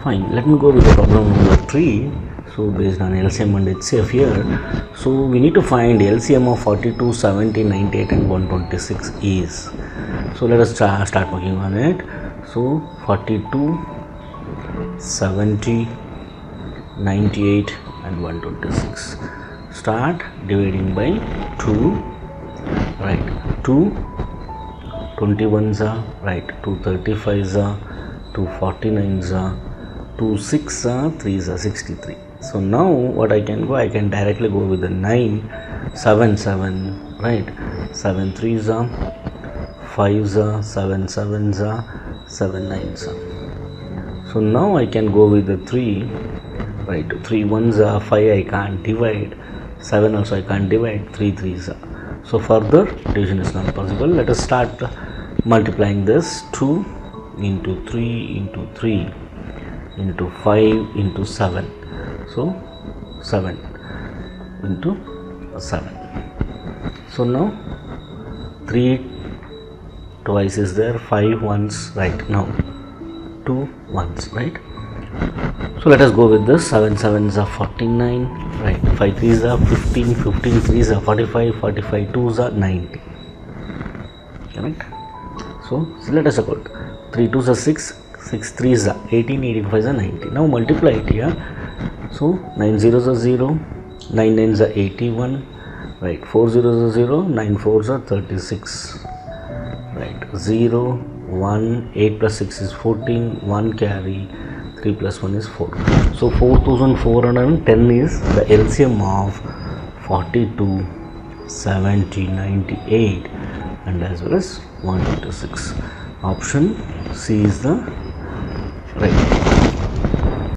Fine, let me go with the problem number 3. So based on LCM and HCF here, so we need to find LCM of 42, 70, 98 and 126 is. So let us start working on it. So 42, 70, 98 and 126. Start dividing by 2, right? 2 21s are, right? 2 35s are, 2 49s are, 2 6 are, 3s are 63. So now what I can go, I can directly go with the 9, 7 7, right? 7 3s are, 5s are, 7 7s are, 7 9s are. So now I can go with the 3, right? 3 1s are, 5 I can't divide, 7 also I can't divide, 3 3s are. So further division is not possible. Let us start multiplying this. 2 into 3 into 3 into 5 into 7. So 7 into 7. So now 3 twice is there, 5 once, right? Now 2 once, right? So let us go with this. 7 7s are 49, right? 5 3s are 15, 15 3s are 45, 45 2s are 90, correct? So let us account. 3 2s are 6, 6 3s are 18, 18 5s are 90. Now multiply it here. So 9 zeros are 0, 9 9s are 81, right? 4 zeros are 0, 9 4s are 36, right? 0 1, 8 plus 6 is 14, 1 carry, 3 plus 1 is 4. So 4410 is the LCM of 42, 70, 98 and as well as 126. Option C is the